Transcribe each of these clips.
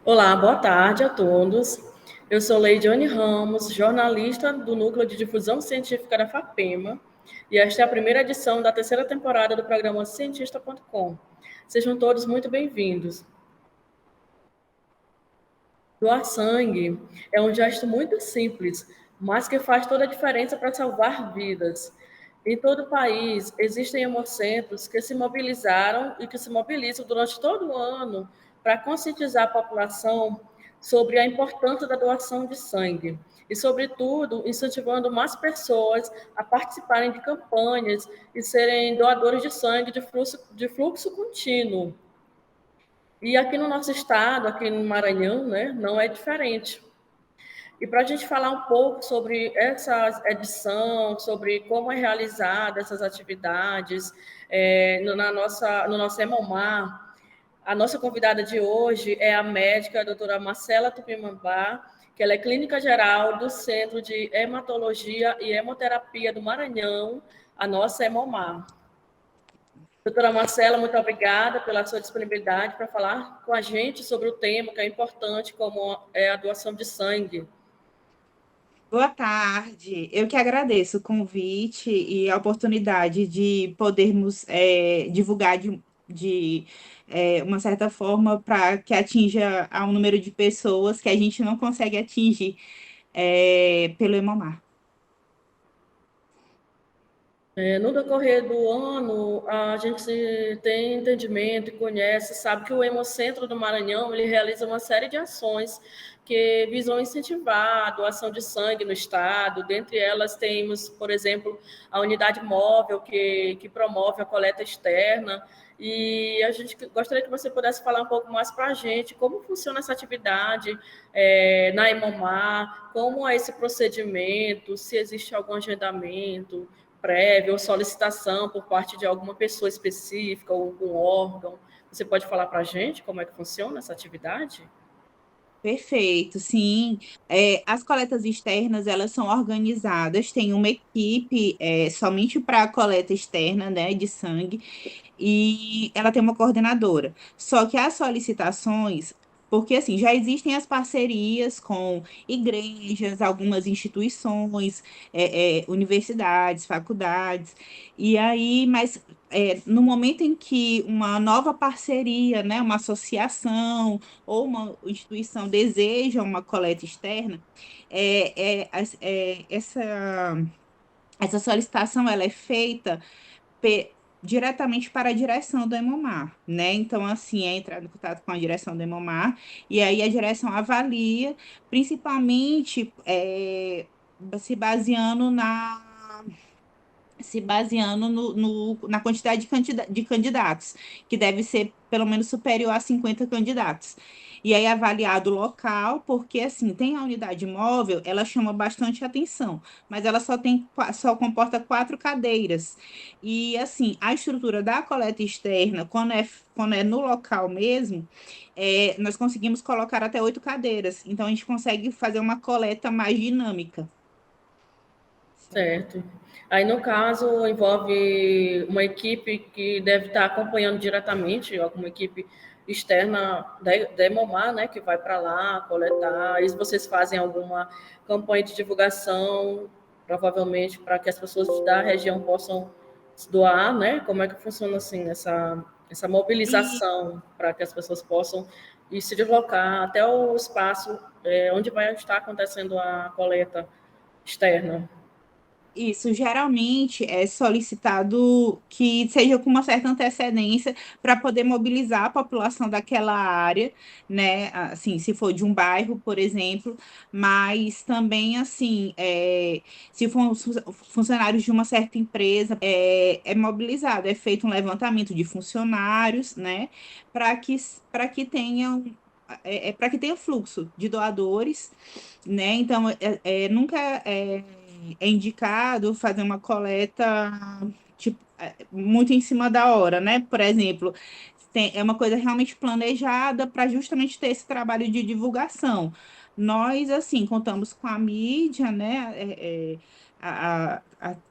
Olá, boa tarde a todos. Eu sou Leidiane Ramos, jornalista do Núcleo de Difusão Científica da FAPEMA, e esta é a primeira edição da terceira temporada do programa Cientista.com. Sejam todos muito bem-vindos. Doar sangue é um gesto muito simples, mas que faz toda a diferença para salvar vidas. Em todo o país, existem hemocentros que se mobilizaram e que se mobilizam durante todo o ano para conscientizar a população sobre a importância da doação de sangue e, sobretudo, incentivando mais pessoas a participarem de campanhas e serem doadores de sangue de fluxo contínuo. E aqui no nosso estado, aqui no Maranhão, né, não é diferente. E para a gente falar um pouco sobre essa edição, sobre como é realizada essas atividades no nosso Hemomar, a nossa convidada de hoje é a médica a doutora Marcela Tupimambá, que ela é clínica geral do Centro de Hematologia e Hemoterapia do Maranhão, a nossa Hemomar. Doutora Marcela, muito obrigada pela sua disponibilidade para falar com a gente sobre o tema que é importante, como é a doação de sangue. Boa tarde, eu que agradeço o convite e a oportunidade de podermos divulgar uma certa forma para que atinja a um número de pessoas que a gente não consegue atingir pelo Hemomar. No decorrer do ano, a gente tem entendimento e conhece, sabe que o Hemocentro do Maranhão ele realiza uma série de ações que visam incentivar a doação de sangue no estado. Dentre elas, temos, por exemplo, a unidade móvel que promove a coleta externa. E a gente gostaria que você pudesse falar um pouco mais para a gente como funciona essa atividade na Hemomar, como é esse procedimento, se existe algum agendamento prévia ou solicitação por parte de alguma pessoa específica ou algum órgão. Você pode falar para a gente como é que funciona essa atividade? Perfeito, sim. As coletas externas, elas são organizadas, tem uma equipe somente para a coleta externa, né, de sangue, e ela tem uma coordenadora. Só que as solicitações, porque assim, já existem as parcerias com igrejas, algumas instituições, universidades, faculdades, e aí, mas no momento em que uma nova parceria, né, uma associação ou uma instituição deseja uma coleta externa, essa solicitação ela é feita diretamente para a direção do Hemomar, né? Então, assim, é entrar em contato com a direção do Hemomar, e aí a direção avalia, principalmente se baseando na quantidade de candidatos, que deve ser pelo menos superior a 50 candidatos. E aí, avaliado o local, porque assim, tem a unidade móvel, ela chama bastante atenção, mas ela só comporta 4 cadeiras. E assim, a estrutura da coleta externa, quando é no local mesmo, nós conseguimos colocar até 8 cadeiras. Então, a gente consegue fazer uma coleta mais dinâmica. Certo. Aí, no caso, envolve uma equipe que deve estar acompanhando diretamente, alguma equipe externa da Hemomar, né, que vai para lá coletar. E vocês fazem alguma campanha de divulgação, provavelmente, para que as pessoas da região possam se doar, né? Como é que funciona, assim, essa E mobilização para que as pessoas possam ir se deslocar até o espaço onde vai estar acontecendo a coleta externa? Isso geralmente é solicitado que seja com uma certa antecedência para poder mobilizar a população daquela área, né? Assim, se for de um bairro, por exemplo, mas também assim, se for funcionários de uma certa empresa, é mobilizado, é feito um levantamento de funcionários, né? Para que para que tenham para que tenha fluxo de doadores, né? Então, nunca é indicado fazer uma coleta tipo, muito em cima da hora, né? Por exemplo, é uma coisa realmente planejada para justamente ter esse trabalho de divulgação. Nós, assim, contamos com a mídia, né? A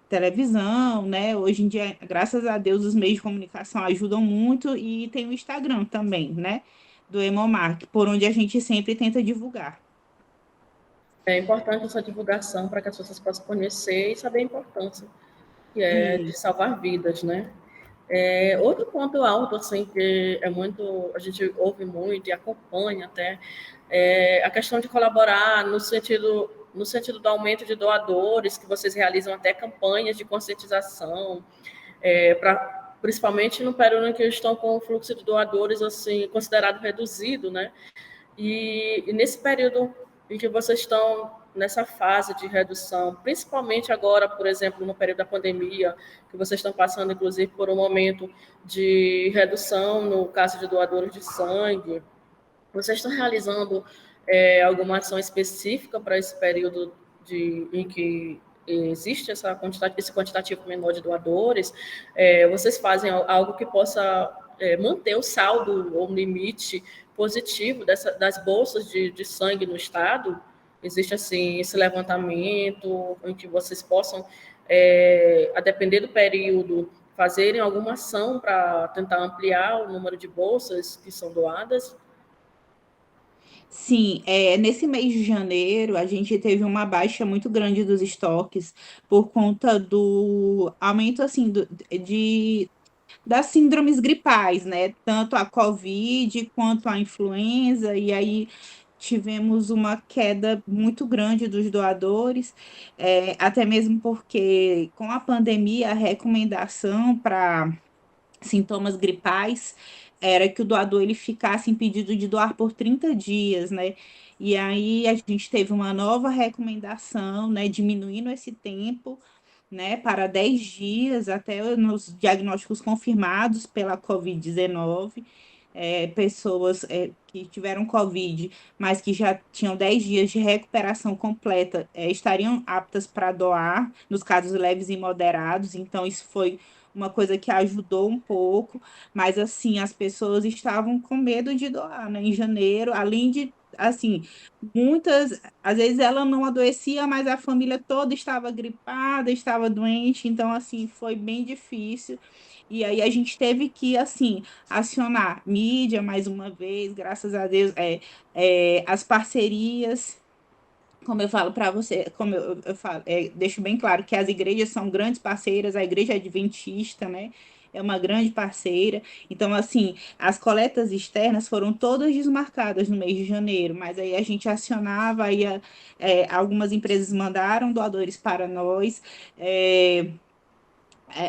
televisão, né? Hoje em dia, graças a Deus, os meios de comunicação ajudam muito e tem o Instagram também, né? do Hemomar, por onde a gente sempre tenta divulgar. É importante essa divulgação para que as pessoas possam conhecer e saber a importância que é de Isso. salvar vidas, né? Outro ponto alto, assim, que é muito, a gente ouve muito e acompanha até, é a questão de colaborar no sentido do aumento de doadores, que vocês realizam até campanhas de conscientização, principalmente no período em que estão com o fluxo de doadores assim considerado reduzido, né? E nesse período em que vocês estão nessa fase de redução, principalmente agora, por exemplo, no período da pandemia, que vocês estão passando, inclusive, por um momento de redução no caso de doadores de sangue, vocês estão realizando alguma ação específica para esse período em que existe esse quantitativo menor de doadores? Vocês fazem algo que possa manter o saldo ou limite positivo das bolsas de sangue no estado? Existe assim esse levantamento em que vocês possam, a depender do período, fazerem alguma ação para tentar ampliar o número de bolsas que são doadas? Sim, nesse mês de janeiro a gente teve uma baixa muito grande dos estoques por conta do aumento assim das síndromes gripais, né? Tanto a Covid quanto a influenza, e aí tivemos uma queda muito grande dos doadores, até mesmo porque com a pandemia a recomendação para sintomas gripais era que o doador ele ficasse impedido de doar por 30 dias, né? E aí a gente teve uma nova recomendação, né, diminuindo esse tempo, né, para 10 dias até nos diagnósticos confirmados pela Covid-19. Pessoas que tiveram Covid, mas que já tinham 10 dias de recuperação completa, estariam aptas para doar, nos casos leves e moderados. Então, isso foi uma coisa que ajudou um pouco, mas assim, as pessoas estavam com medo de doar, né? Em janeiro, além de, assim, muitas, às vezes ela não adoecia, mas a família toda estava gripada, estava doente, então assim, foi bem difícil. E aí a gente teve que, assim, acionar mídia mais uma vez, graças a Deus, as parcerias, como eu falo para você, como eu falo, deixo bem claro que as igrejas são grandes parceiras, a igreja adventista, né? É uma grande parceira. Então, assim, as coletas externas foram todas desmarcadas no mês de janeiro, mas aí a gente acionava, aí algumas empresas mandaram doadores para nós, é,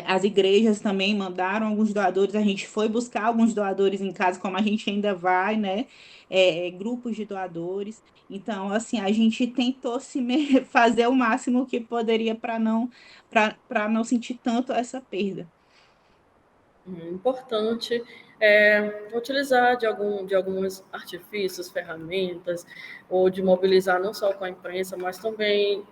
as igrejas também mandaram alguns doadores, a gente foi buscar alguns doadores em casa, como a gente ainda vai, né? Grupos de doadores. Então, assim, a gente tentou fazer o máximo que poderia para não sentir tanto essa perda. Importante utilizar de alguns artifícios, ferramentas, ou de mobilizar não só com a imprensa, mas também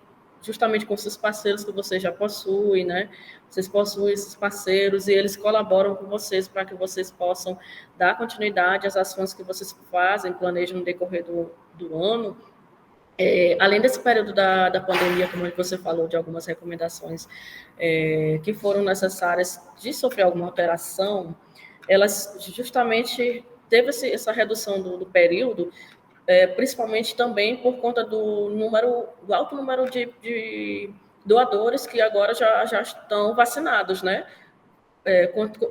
justamente com seus parceiros que vocês já possuem, né? Vocês possuem esses parceiros e eles colaboram com vocês para que vocês possam dar continuidade às ações que vocês fazem, planejam no decorrer do ano. Além desse período da pandemia, como você falou, de algumas recomendações que foram necessárias de sofrer alguma alteração, elas justamente teve essa redução do período, principalmente também por conta do alto número de doadores que agora já estão vacinados, né?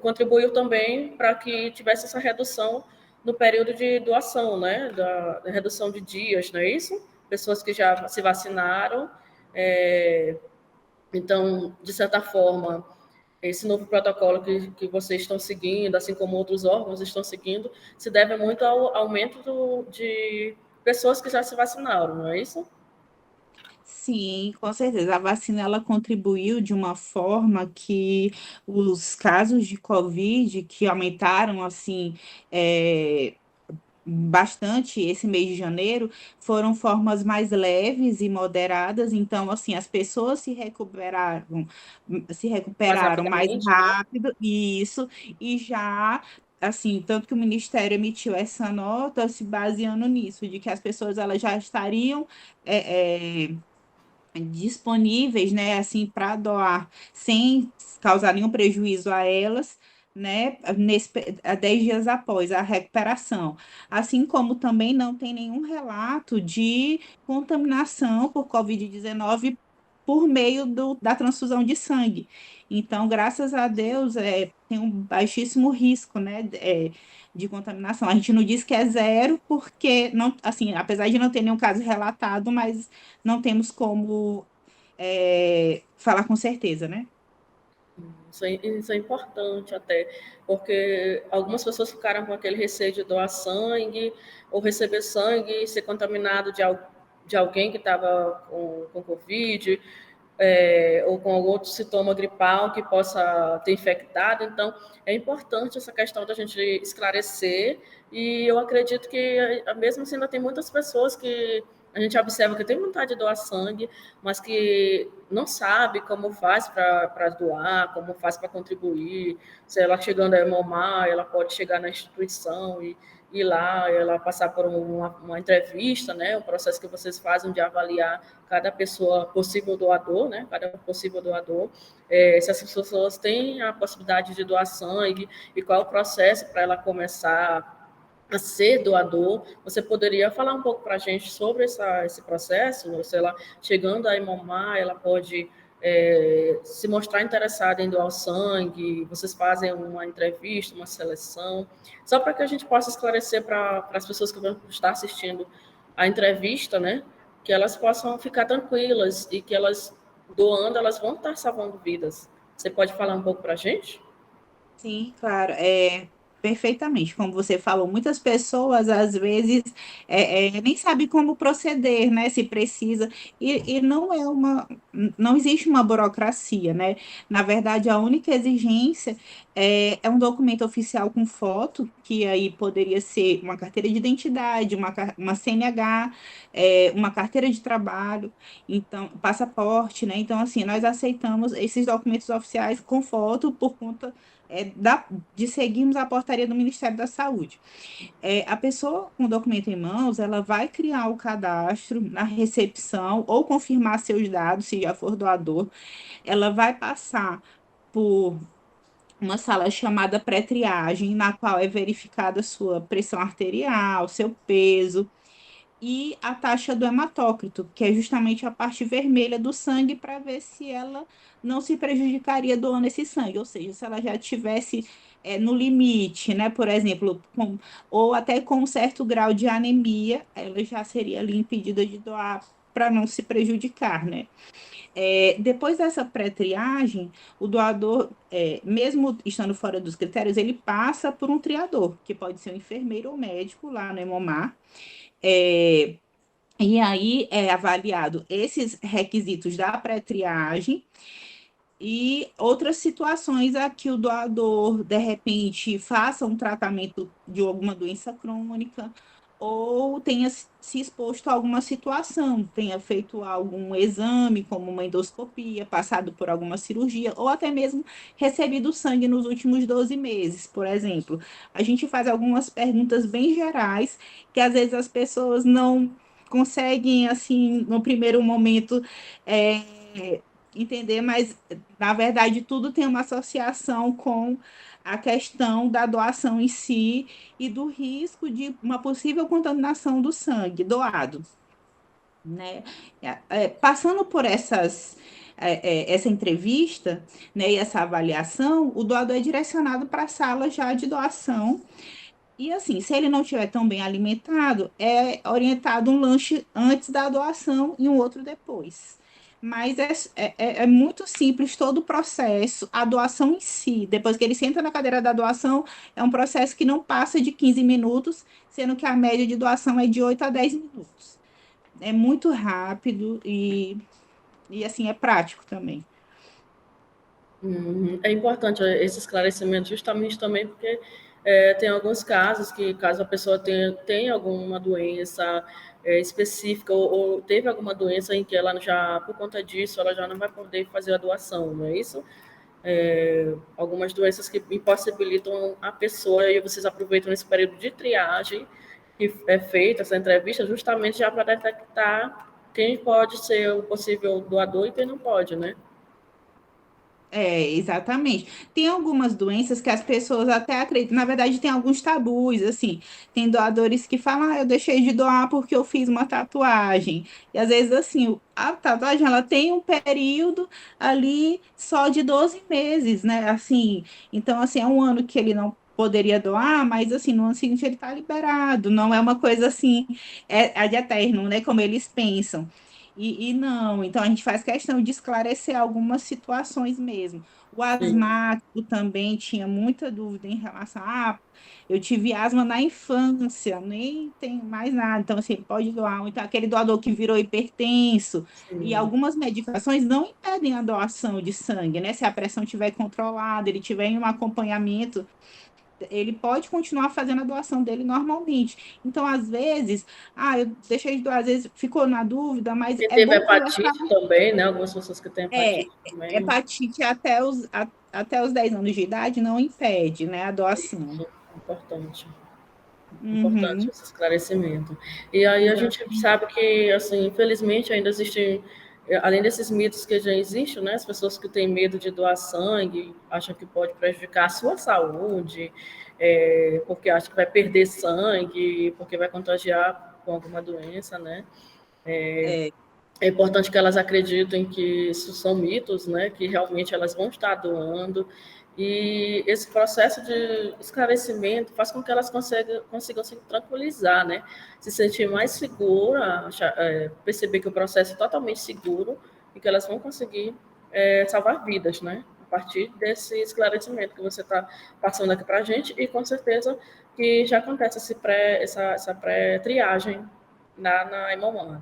Contribuiu também para que tivesse essa redução no período de doação, né? Da redução de dias, não é isso? Pessoas que já se vacinaram. é, então, de certa forma, esse novo protocolo que vocês estão seguindo, assim como outros órgãos estão seguindo, se deve muito ao aumento de pessoas que já se vacinaram, não é isso? Sim, com certeza. A vacina ela contribuiu de uma forma que os casos de Covid que aumentaram assim, bastante esse mês de janeiro foram formas mais leves e moderadas, então assim as pessoas Mais se recuperaram mais rapidamente, né? rápido, e já assim, tanto que o Ministério emitiu essa nota se baseando nisso, de que as pessoas elas já estariam disponíveis, né, assim, para doar sem causar nenhum prejuízo a elas, né, a 10 dias após a recuperação. Assim como também não tem nenhum relato de contaminação por Covid-19 por meio da transfusão de sangue. Então, graças a Deus, tem um baixíssimo risco, né, de contaminação. A gente não diz que é zero, porque, não, assim, apesar de não ter nenhum caso relatado, mas não temos como falar com certeza, né? Isso é importante até, porque algumas pessoas ficaram com aquele receio de doar sangue ou receber sangue e ser contaminado de alguém que estava com Covid, ou com algum outro sintoma gripal que possa ter infectado. Então, é importante essa questão da gente esclarecer, e eu acredito que, mesmo assim, ainda tem muitas pessoas que a gente observa que tem vontade de doar sangue, mas que não sabe como faz para doar, como faz para contribuir. Se ela chegando a hemomar, ela pode chegar na instituição e ir lá, ela passar por uma entrevista, né, um processo que vocês fazem de avaliar cada pessoa possível doador, né, cada possível doador, se essas pessoas têm a possibilidade de doar sangue e qual é o processo para ela começar a ser doador. Você poderia falar um pouco para a gente sobre esse processo? Se ela chegando a Imomar, ela pode se mostrar interessada em doar o sangue, vocês fazem uma entrevista, uma seleção, só para que a gente possa esclarecer para as pessoas que vão estar assistindo a entrevista, né, que elas possam ficar tranquilas e que elas, doando, elas vão estar salvando vidas. Você pode falar um pouco para a gente? Sim, claro, perfeitamente. Como você falou, muitas pessoas às vezes nem sabem como proceder, né? Se precisa, e não existe uma burocracia, né? Na verdade, a única exigência é um documento oficial com foto, que aí poderia ser uma carteira de identidade, uma CNH, uma carteira de trabalho, então, passaporte, né? Então, assim, nós aceitamos esses documentos oficiais com foto por conta de seguirmos a portaria do Ministério da Saúde. A pessoa com o documento em mãos, ela vai criar o cadastro na recepção ou confirmar seus dados, se já for doador. Ela vai passar por uma sala chamada pré-triagem, na qual é verificada a sua pressão arterial, seu peso, e a taxa do hematócrito, que é justamente a parte vermelha do sangue, para ver se ela não se prejudicaria doando esse sangue, ou seja, se ela já tivesse no limite, né, por exemplo, ou até com um certo grau de anemia, ela já seria ali impedida de doar para não se prejudicar, né? Depois dessa pré-triagem, o doador, mesmo estando fora dos critérios, ele passa por um triador, que pode ser um enfermeiro ou médico lá no Hemomar, é, e aí é avaliado esses requisitos da pré-triagem e outras situações a que o doador, de repente, faça um tratamento de alguma doença crônica ou tenha se exposto a alguma situação, tenha feito algum exame, como uma endoscopia, passado por alguma cirurgia, ou até mesmo recebido sangue nos últimos 12 meses, por exemplo. A gente faz algumas perguntas bem gerais que às vezes as pessoas não conseguem, assim, no primeiro momento, é, entender, mas na verdade tudo tem uma associação com a questão da doação em si e do risco de uma possível contaminação do sangue doado, né? Passando por essa entrevista, né, e essa avaliação, o doador é direcionado para a sala já de doação. E assim, se ele não estiver tão bem alimentado, é orientado um lanche antes da doação e um outro depois. Mas é muito simples todo o processo, a doação em si. Depois que ele senta na cadeira da doação, é um processo que não passa de 15 minutos, sendo que a média de doação é de 8 a 10 minutos. É muito rápido e assim, é prático também. É importante esse esclarecimento justamente também porque tem alguns casos que, caso a pessoa tenha alguma doença específica ou teve alguma doença em que ela já, por conta disso, ela já não vai poder fazer a doação, não é isso? Algumas doenças que impossibilitam a pessoa, e vocês aproveitam esse período de triagem que é feita, essa entrevista, justamente já para detectar quem pode ser o possível doador e quem não pode, né? Exatamente. Tem algumas doenças que as pessoas até acreditam. Na verdade, tem alguns tabus, assim. Tem doadores que falam, eu deixei de doar porque eu fiz uma tatuagem. E às vezes, assim, a tatuagem, ela tem um período ali só de 12 meses, né? Assim, então, assim, é um ano que ele não poderia doar, mas, assim, no ano seguinte ele está liberado. Não é uma coisa, assim, é de eterno, né? Como eles pensam. E não, então a gente faz questão de esclarecer algumas situações mesmo. O Sim, asmático também tinha muita dúvida em relação eu tive asma na infância, nem tenho mais nada, então assim, pode doar. Ou então aquele doador que virou hipertenso, e sim. algumas medicações não impedem a doação de sangue, né? Se a pressão estiver controlada, ele tiver em um acompanhamento, ele pode continuar fazendo a doação dele normalmente. Então, às vezes, eu deixei de doar, às vezes ficou na dúvida, mas Quem é teve bom conversar. hepatite também, né? Algumas pessoas que têm É, hepatite também. hepatite até os 10 anos de idade não impede, né, a doação. Isso, importante. Importante Uhum, esse esclarecimento. E aí a gente exatamente. sabe que, assim, infelizmente ainda existem, além desses mitos que já existem, né, as pessoas que têm medo de doar sangue, acham que pode prejudicar a sua saúde, porque acham que vai perder sangue, porque vai contagiar com alguma doença, né? É, É importante que elas acreditem que isso são mitos, né? Que realmente elas vão estar doando. E esse processo de esclarecimento faz com que elas consigam se tranquilizar, né? Se sentir mais segura, perceber que o processo é totalmente seguro e que elas vão conseguir salvar vidas, né? A partir desse esclarecimento que você está passando aqui para a gente e com certeza que já acontece essa pré-triagem na Hemomã.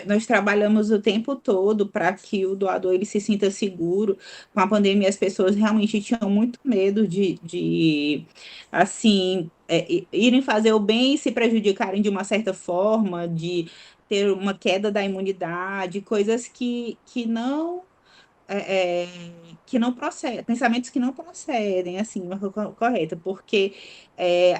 nós trabalhamos o tempo todo para que o doador ele se sinta seguro. Com a pandemia, as pessoas realmente tinham muito medo de assim, irem fazer o bem e se prejudicarem de uma certa forma, de ter uma queda da imunidade, coisas que não é, é, que não procedem, pensamentos que não procedem, assim, uma coisa correta, porque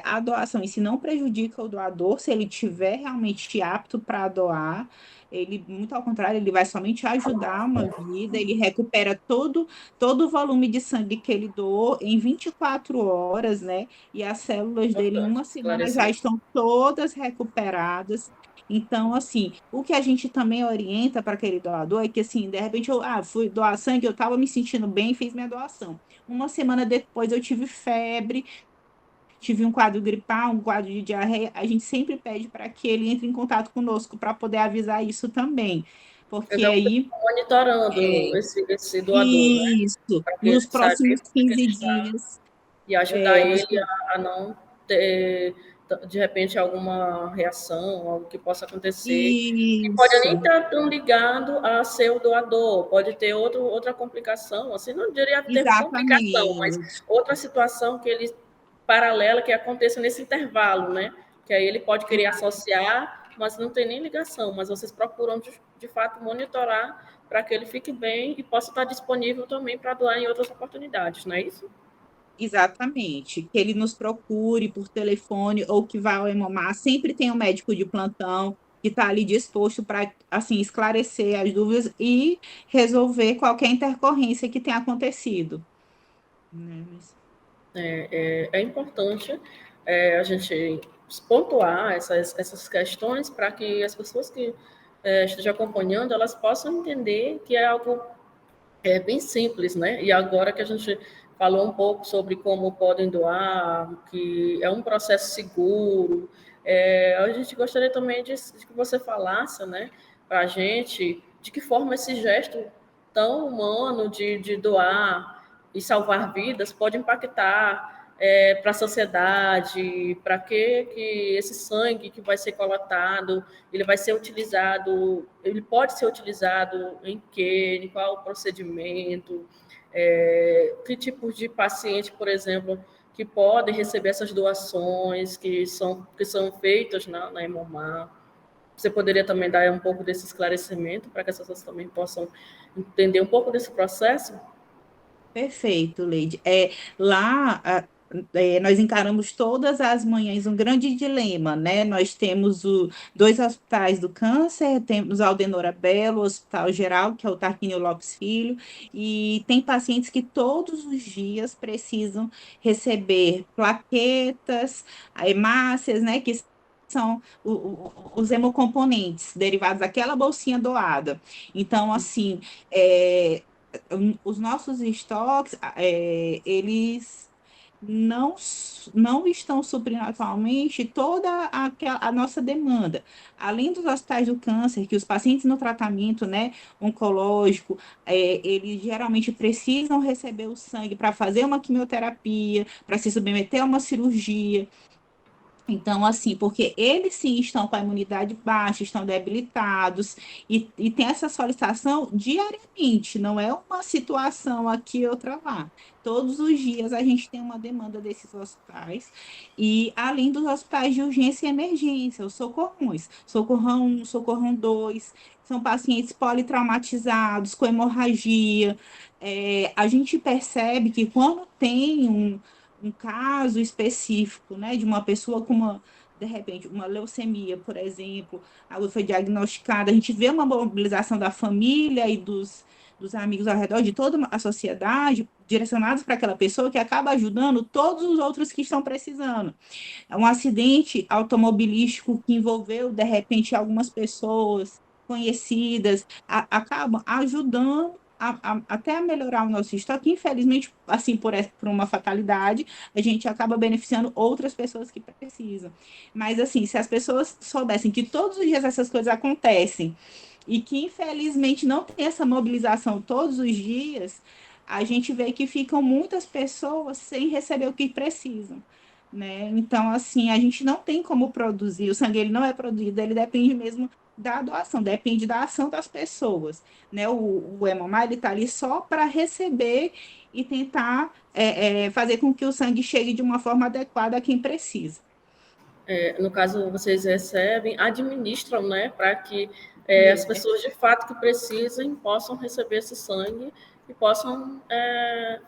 a doação em si não prejudica o doador se ele tiver realmente apto para doar, ele, muito ao contrário, ele vai somente ajudar uma vida, ele recupera todo o volume de sangue que ele doou em 24 horas, né? E as células dele em Importante uma semana já esclarecer. estão todas recuperadas. Então, assim, o que a gente também orienta para aquele doador é que, assim, de repente eu fui doar sangue, eu estava me sentindo bem, fiz minha doação. Uma semana depois eu tive febre, tive um quadro gripal, um quadro de diarreia. A gente sempre pede para que ele entre em contato conosco para poder avisar isso também. Porque Então, aí, monitorando é, esse doador, né? isso, Para que nos saber próximos como é que ele 15 está dias, e ajudar nós, ele a não ter, de repente, alguma reação, algo que possa acontecer. E pode nem isso, estar tão ligado a ser o doador, pode ter outra complicação, assim, não diria ter complicação, mas exatamente. outra situação que ele paralela que aconteça nesse intervalo, né? Que aí ele pode querer associar, mas não tem nem ligação, mas vocês procuram de fato monitorar para que ele fique bem e possa estar disponível também para doar em outras oportunidades, não é isso? Exatamente, que ele nos procure por telefone ou que vá ao Hemomar, sempre tem um médico de plantão que está ali disposto para assim esclarecer as dúvidas e resolver qualquer intercorrência que tenha acontecido. Né, É importante a gente pontuar essas questões para que as pessoas que estejam acompanhando elas possam entender que é algo bem simples, né? E agora que a gente falou um pouco sobre como podem doar, que é um processo seguro, a gente gostaria também de que você falasse, né, para a gente, de que forma esse gesto tão humano de doar e salvar vidas pode impactar para a sociedade, para que esse sangue que vai ser coletado ele vai ser utilizado, ele pode ser utilizado em quê, em qual procedimento, que tipos de paciente, por exemplo, que podem receber essas doações que são feitas na Hemomar. Você poderia também dar um pouco desse esclarecimento para que as pessoas também possam entender um pouco desse processo? perfeito, Leide. Lá nós encaramos todas as manhãs um grande dilema, né? Nós temos dois hospitais do câncer, temos o Aldenora Belo, o Hospital Geral, que é o Tarquínio Lopes Filho, e tem pacientes que todos os dias precisam receber plaquetas, hemácias, né? Que são os hemocomponentes derivados daquela bolsinha doada. Então, assim, os nossos estoques, eles não, não estão suprindo atualmente toda a nossa demanda. Além dos hospitais do câncer, que os pacientes no tratamento, né, oncológico, eles geralmente precisam receber o sangue para fazer uma quimioterapia, para se submeter a uma cirurgia. Então, assim, porque eles sim estão com a imunidade baixa, estão debilitados, e tem essa solicitação diariamente, não é uma situação aqui e outra lá. Todos os dias a gente tem uma demanda desses hospitais, e além dos hospitais de urgência e emergência, os socorrões, Socorrão 1, Socorrão 2, são pacientes politraumatizados, com hemorragia. A gente percebe que quando tem um caso específico, né, de uma pessoa com de repente, uma leucemia, por exemplo, a foi diagnosticada, a gente vê uma mobilização da família e dos amigos ao redor de toda a sociedade, direcionados para aquela pessoa que acaba ajudando todos os outros que estão precisando. É um acidente automobilístico que envolveu, de repente, algumas pessoas conhecidas, acabam ajudando até a melhorar o nosso estoque. Infelizmente, assim, por uma fatalidade, a gente acaba beneficiando outras pessoas que precisam. Mas, assim, se as pessoas soubessem que todos os dias essas coisas acontecem e que, infelizmente, não tem essa mobilização todos os dias, a gente vê que ficam muitas pessoas sem receber o que precisam, né? Então, assim, a gente não tem como produzir, o sangue ele não é produzido, ele depende mesmo da doação, depende da ação das pessoas, né? O Hemomar, ele está ali só para receber e tentar fazer com que o sangue chegue de uma forma adequada a quem precisa. No caso, vocês recebem, administram, né, para que as É, pessoas de fato que precisem possam receber esse sangue e possam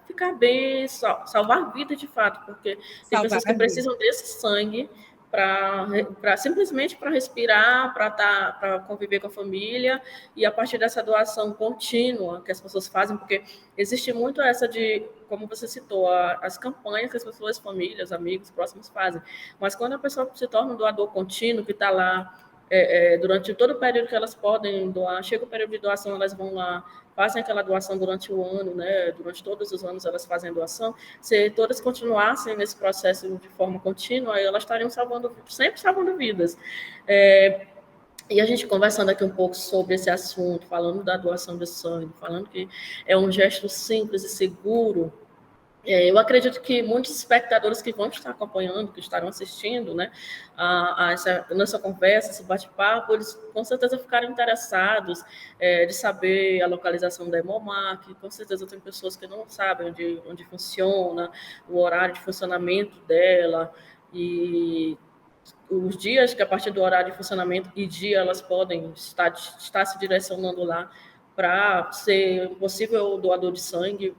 ficar bem, salvar vida de fato, porque tem salvar pessoas que a vida. precisam desse sangue para simplesmente para respirar, para conviver com a família, e a partir dessa doação contínua que as pessoas fazem, porque existe muito essa de, como você citou, as campanhas que as pessoas, famílias, amigos, próximos fazem, mas quando a pessoa se torna um doador contínuo, que está lá durante todo o período que elas podem doar, chega o período de doação, elas vão lá, fazem aquela doação durante o ano, né? Durante todos os anos elas fazem a doação. Se todas continuassem nesse processo de forma contínua, elas estariam sempre salvando vidas. E a gente conversando aqui um pouco sobre esse assunto, falando da doação de sangue, falando que é um gesto simples e seguro. Eu acredito que muitos espectadores que vão estar acompanhando, que estarão assistindo, né, a essa nossa conversa, esse bate-papo, eles com certeza ficaram interessados de saber a localização da Hemomar, que com certeza tem pessoas que não sabem onde funciona, o horário de funcionamento dela, e os dias que a partir do horário de funcionamento e dia elas podem estar se direcionando lá para ser um possível doador de sangue.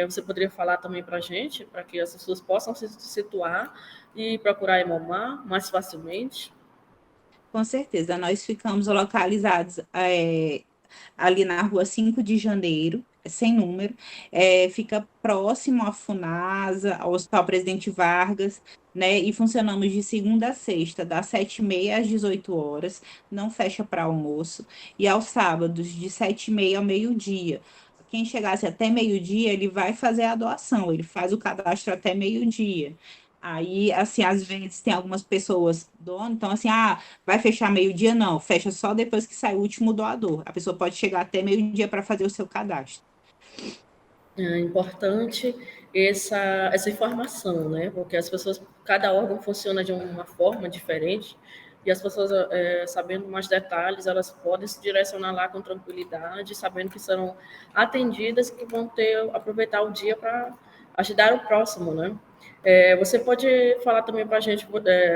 Você poderia falar também para a gente, para que as pessoas possam se situar e procurar a Hemomar mais facilmente? Com certeza, nós ficamos localizados ali na rua 5 de Janeiro, sem número, fica próximo à Funasa, ao Hospital Presidente Vargas, né? E funcionamos de segunda a sexta, das 7h30 às 18 horas, não fecha para almoço, e aos sábados, de 7h30 ao meio-dia. Quem chegasse até meio-dia, ele vai fazer a doação, ele faz o cadastro até meio-dia. Aí, assim, às vezes tem algumas pessoas doando, então assim, vai fechar meio-dia? Não, fecha só depois que sai o último doador. A pessoa pode chegar até meio-dia para fazer o seu cadastro. É importante essa informação, né? Porque as pessoas, cada órgão funciona de uma forma diferente, e as pessoas, sabendo mais detalhes, elas podem se direcionar lá com tranquilidade, sabendo que serão atendidas e que vão aproveitar o dia para ajudar o próximo, né? Você pode falar também para a gente,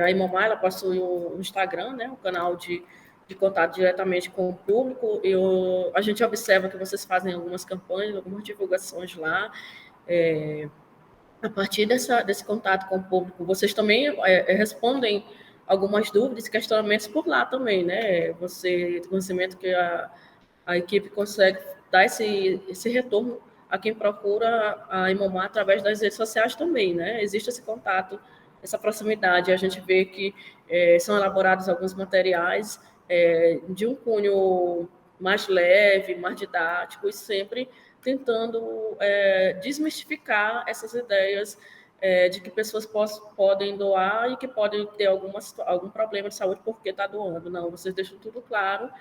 a Imomar, ela possui o Instagram, né? O canal de contato diretamente com o público. A gente observa que vocês fazem algumas campanhas, algumas divulgações lá. É, a partir desse contato com o público, vocês também respondem algumas dúvidas e questionamentos por lá também, né? Você tem conhecimento que a equipe consegue dar esse retorno a quem procura a Imomar através das redes sociais também, né? Existe esse contato, essa proximidade. A gente vê que são elaborados alguns materiais de um cunho mais leve, mais didático, e sempre tentando desmistificar essas ideias de que pessoas podem doar e que podem ter algum problema de saúde porque está doando. Não, vocês deixam tudo claro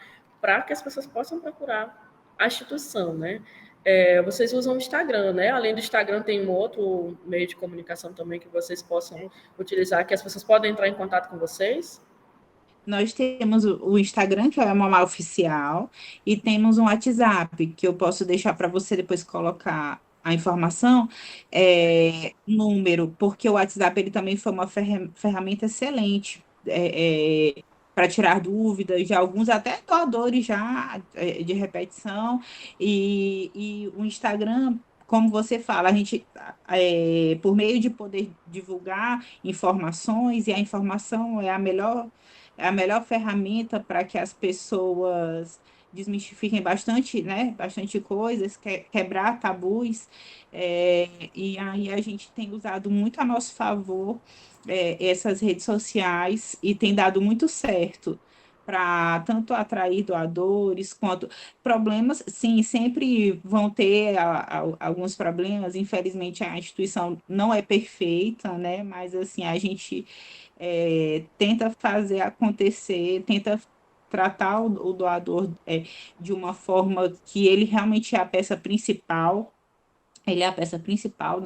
para que as pessoas possam procurar a instituição, né? Vocês usam o Instagram, né? Além do Instagram, tem um outro meio de comunicação também que vocês possam utilizar, que as pessoas podem entrar em contato com vocês? Nós temos o Instagram, que é o Mamá Oficial, e temos um WhatsApp, que eu posso deixar para você depois colocar a informação, número, porque o WhatsApp ele também foi uma ferramenta excelente para tirar dúvidas de alguns, até doadores já de repetição, e o Instagram. Como você fala, a gente, por meio de poder divulgar informações, e a informação é a melhor ferramenta para que as pessoas desmistifiquem bastante, né? Bastante coisas, quebrar tabus. E aí a gente tem usado muito a nosso favor essas redes sociais e tem dado muito certo para tanto atrair doadores quanto problemas, sim, sempre vão ter alguns problemas. Infelizmente, a instituição não é perfeita, né? Mas assim, a gente tenta fazer acontecer, tenta tratar o doador de uma forma que ele realmente é a peça principal, ele é a peça principal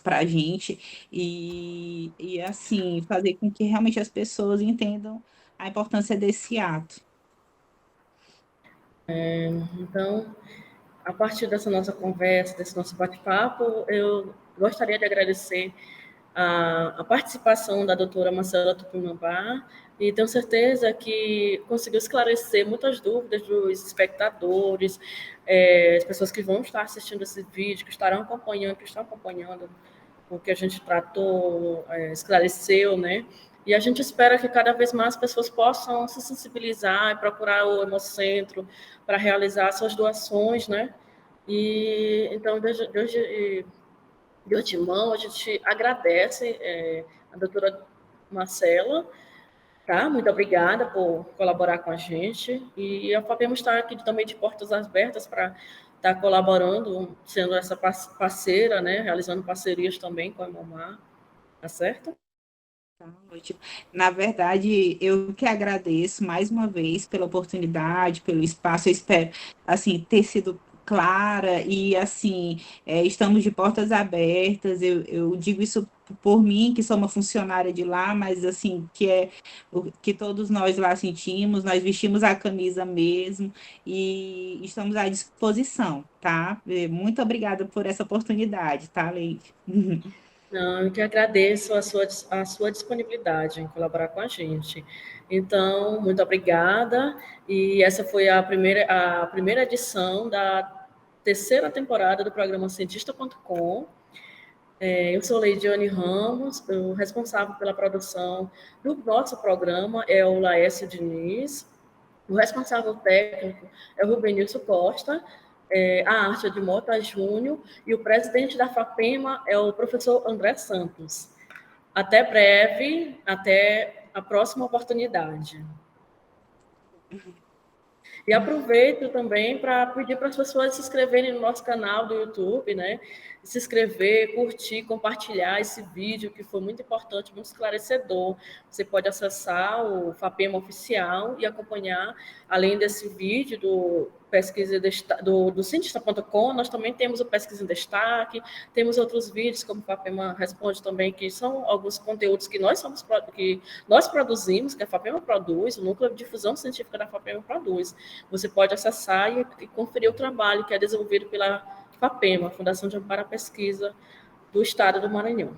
para a gente, e assim, fazer com que realmente as pessoas entendam a importância desse ato. Então, a partir dessa nossa conversa, desse nosso bate-papo, eu gostaria de agradecer a participação da doutora Marcela Tupinambá e tenho certeza que conseguiu esclarecer muitas dúvidas dos espectadores, as pessoas que vão estar assistindo esse vídeo, que estarão acompanhando, que estão acompanhando o que a gente tratou, esclareceu, né? E a gente espera que cada vez mais pessoas possam se sensibilizar e procurar o Hemocentro para realizar suas doações, né? E então, de antemão, a gente agradece a doutora Marcela, tá? Muito obrigada por colaborar com a gente. E a Fabemos está aqui também de portas abertas para estar colaborando, sendo essa parceira, né? Realizando parcerias também com a Mamar, tá certo? Tá ótimo. Na verdade, eu que agradeço mais uma vez pela oportunidade, pelo espaço. Eu espero, assim, ter sido clara e, assim, estamos de portas abertas. Eu digo isso por mim, que sou uma funcionária de lá, mas, assim, que é o que todos nós lá sentimos. Nós vestimos a camisa mesmo e estamos à disposição, tá? Muito obrigada por essa oportunidade, tá, Leide? Não, eu que agradeço a sua disponibilidade em colaborar com a gente. Então, muito obrigada. E essa foi a primeira edição da terceira temporada do programa Cientista.com. Eu sou Leidiane Ramos, o responsável pela produção do nosso programa é o Laércio Diniz, o responsável técnico é o Rubenilson Costa, a arte é de Mota Júnior e o presidente da FAPEMA é o professor André Santos. Até breve, até a próxima oportunidade. E aproveito também para pedir para as pessoas se inscreverem no nosso canal do YouTube, né? Se inscrever, curtir, compartilhar esse vídeo que foi muito importante, muito esclarecedor. Você pode acessar o FAPEMA Oficial e acompanhar, além desse vídeo do cientista.com, nós também temos o Pesquisa em Destaque, temos outros vídeos, como o FAPEMA Responde também, que são alguns conteúdos que nós produzimos, que a FAPEMA produz, o Núcleo de Difusão Científica da FAPEMA produz. Você pode acessar e conferir o trabalho que é desenvolvido pela FAPEMA, Fundação de Amparo à Pesquisa do Estado do Maranhão.